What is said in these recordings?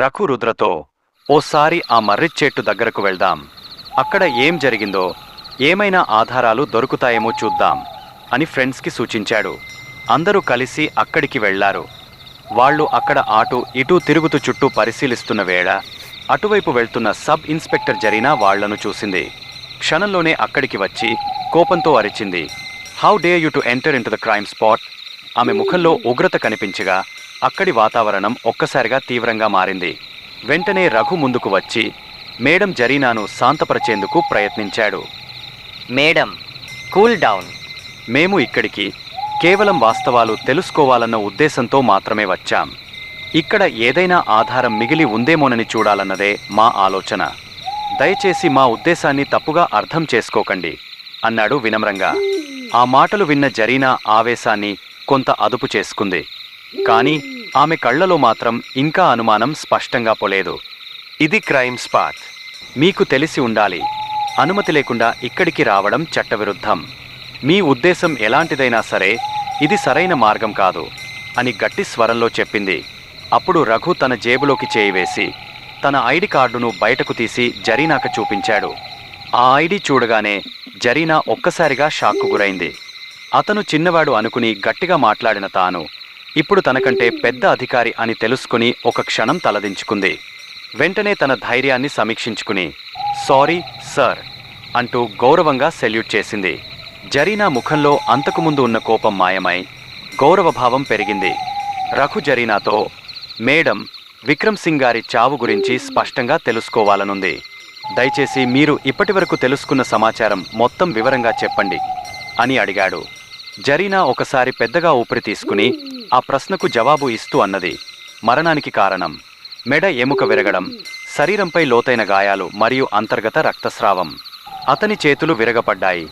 రఘు రుద్రతో, ఓసారి ఆ మర్రి చెట్టు దగ్గరకు వెళ్దాం, అక్కడ ఏం జరిగిందో ఏమైనా ఆధారాలు దొరుకుతాయేమో చూద్దాం అని ఫ్రెండ్స్కి సూచించాడు. అందరూ కలిసి అక్కడికి వెళ్లారు. వాళ్ళు అక్కడ అటూ ఇటూ తిరుగుతూ చుట్టూ పరిశీలిస్తున్న వేళ అటువైపు వెళ్తున్న సబ్ ఇన్స్పెక్టర్ జరీనా వాళ్లను చూసింది. క్షణంలోనే అక్కడికి వచ్చి కోపంతో అరిచింది, how dare you to enter in to the crime spot. ఆమె ముఖంలో ఉగ్రత కనిపించగా అక్కడి వాతావరణం ఒక్కసారిగా తీవ్రంగా మారింది. వెంటనే రఘు ముందుకు వచ్చి మేడం జరీనాను శాంతపరిచేందుకు ప్రయత్నించాడు. Madam, cool down. మేము ఇక్కడికి కేవలం వాస్తవాలు తెలుసుకోవాలన్న ఉద్దేశంతో మాత్రమే వచ్చాం. ఇక్కడ ఏదైనా ఆధారం మిగిలి ఉందేమోనని చూడాలన్నదే మా ఆలోచన. దయచేసి మా ఉద్దేశాన్ని తప్పుగా అర్థం చేసుకోకండి అన్నాడు వినమ్రంగా. ఆ మాటలు విన్న జరీనా ఆవేశాన్ని కొంత అదుపు చేసుకుంది. కానీ ఆమె కళ్లలో మాత్రం ఇంకా అనుమానం స్పష్టంగా పోలేదు. ఇది క్రైమ్ స్పాట్. మీకు తెలిసి ఉండాలి, అనుమతి లేకుండా ఇక్కడికి రావడం చట్టవిరుద్ధం. మీ ఉద్దేశం ఎలాంటిదైనా సరే ఇది సరైన మార్గం కాదు అని గట్టి స్వరంలో చెప్పింది. అప్పుడు రఘు తన జేబులోకి చేయి వేసి తన ఐడి కార్డును బయటకు తీసి జరీనాకు చూపించాడు. ఆ ఐడి చూడగానే జరీనా ఒక్కసారిగా షాక్కు గురైంది. అతను చిన్నవాడు అనుకుని గట్టిగా మాట్లాడిన తాను ఇప్పుడు తనకంటే పెద్ద అధికారి అని తెలుసుకుని ఒక క్షణం తలదించుకుంది. వెంటనే తన ధైర్యాన్ని సమీక్షించుకుని సారీ సార్ అంటూ గౌరవంగా సెల్యూట్ చేసింది. జరీనా ముఖంలో అంతకుముందు ఉన్న కోపం మాయమై గౌరవభావం పెరిగింది. రఘు జరీనాతో, మేడం, విక్రమ్ సింగ్ గారి చావు గురించి స్పష్టంగా తెలుసుకోవాలనుంది. దయచేసి మీరు ఇప్పటివరకు తెలుసుకున్న సమాచారం మొత్తం వివరంగా చెప్పండి అని అడిగాడు. జరీనా ఒకసారి పెద్దగా ఊపిరి తీసుకుని ఆ ప్రశ్నకు జవాబు ఇస్తూ అన్నది, మరణానికి కారణం మెడ ఎముక విరగడం, శరీరంపై లోతైన గాయాలు మరియు అంతర్గత రక్తస్రావం. అతని చేతులు విరగపడ్డాయి,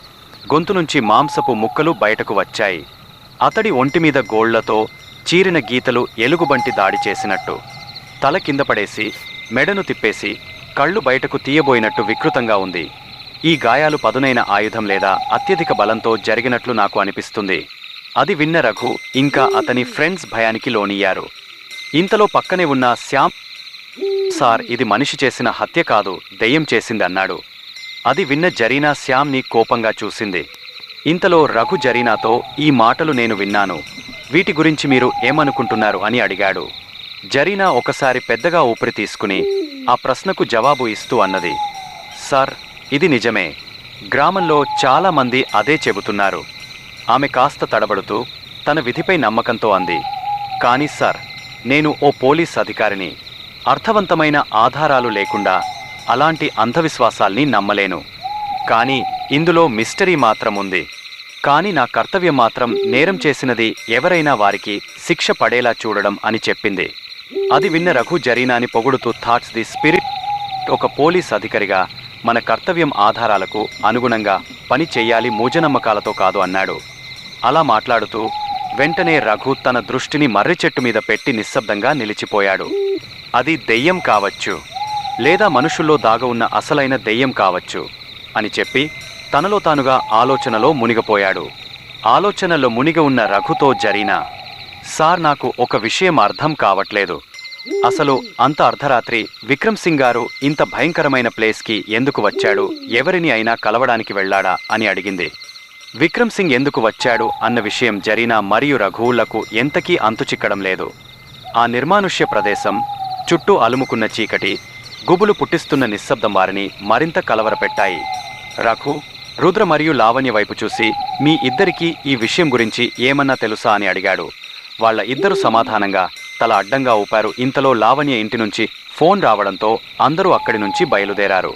గొంతు నుంచి మాంసపు ముక్కలు బయటకు వచ్చాయి. అతడి ఒంటిమీద గోళ్లతో చీరిన గీతలు ఎలుగుబంటి దాడి చేసినట్టు. తల కింద పడేసి మెడను తిప్పేసి కళ్ళు బయటకు తీయబోయినట్టు వికృతంగా ఉంది. ఈ గాయాలు పదునైన ఆయుధం లేదా అత్యధిక బలంతో జరిగినట్లు నాకు అనిపిస్తుంది. అది విన్న రఘు ఇంకా అతని ఫ్రెండ్స్ భయానికి లోనయ్యారు. ఇంతలో పక్కనే ఉన్న శ్యామ్, సార్, ఇది మనిషి చేసిన హత్య కాదు, దెయ్యం చేసింది అన్నాడు. అది విన్న జరీనా శ్యామ్ని కోపంగా చూసింది. ఇంతలో రఘు జరీనాతో, ఈ మాటలు నేను విన్నాను, వీటి గురించి మీరు ఏమనుకుంటున్నారు అని అడిగాడు. జరీనా ఒకసారి పెద్దగా ఊపిరి తీసుకుని ఆ ప్రశ్నకు జవాబు ఇస్తూ అన్నది, సార్, ఇది నిజమే. గ్రామంలో చాలామంది అదే చెబుతున్నారు. ఆమె కాస్త తడబడుతూ తన విధిపై నమ్మకంతో అంది, కానీ సార్, నేను ఓ పోలీస్ అధికారిని. అర్థవంతమైన ఆధారాలు లేకుండా అలాంటి అంధవిశ్వాసాల్ని నమ్మలేను. కానీ ఇందులో మిస్టరీ మాత్రం ఉంది. కానీ నా కర్తవ్యం మాత్రం నేరం చేసినది ఎవరైనా వారికి శిక్ష పడేలా చూడడం అని చెప్పింది. అది విన్న రఘు జరీనాని పొగుడుతూ, థాట్స్ ది స్పిరిట్. ఒక పోలీస్ అధికారిగా మన కర్తవ్యం ఆధారాలకు అనుగుణంగా పని చెయ్యాలి, మూజనమ్మకాలతో కాదు అన్నాడు. అలా మాట్లాడుతూ వెంటనే రఘు తన దృష్టిని మర్రి చెట్టు మీద పెట్టి నిశ్శబ్దంగా నిలిచిపోయాడు. అది దెయ్యం కావచ్చు, లేదా మనుషుల్లో దాగ ఉన్న అసలైన దెయ్యం కావచ్చు అని చెప్పి తనలో తానుగా ఆలోచనలో మునిగిపోయాడు. ఆలోచనలో మునిగి ఉన్న రఘుతో జరీనా, సార్, నాకు ఒక విషయం అర్థం కావట్లేదు. అసలు అంత అర్ధరాత్రి విక్రమ్ సింగ్ గారు ఇంత భయంకరమైన ప్లేస్కి ఎందుకు వచ్చాడు, ఎవరిని అయినా కలవడానికి వెళ్ళాడా అని అడిగింది. విక్రమ్ సింగ్ ఎందుకు వచ్చాడు అన్న విషయం జరీనా మరియు రఘువులకు ఎంతకీ అంతుచిక్కడం లేదు. ఆ నిర్మానుష్య ప్రదేశం, చుట్టూ అలుముకున్న చీకటి, గుబులు పుట్టిస్తున్న నిశ్శబ్దం వారిని మరింత కలవరపెట్టాయి. రఘు, రుద్ర మరియు లావణ్య వైపు చూసి, మీ ఇద్దరికీ ఈ విషయం గురించి ఏమన్నా తెలుసా అని అడిగాడు. వాళ్ళ ఇద్దరు సమాధానంగా తల అడ్డంగా ఊపారు. ఇంతలో లావణ్య ఇంటి నుంచి ఫోన్ రావడంతో అందరూ అక్కడి నుంచి బయలుదేరారు.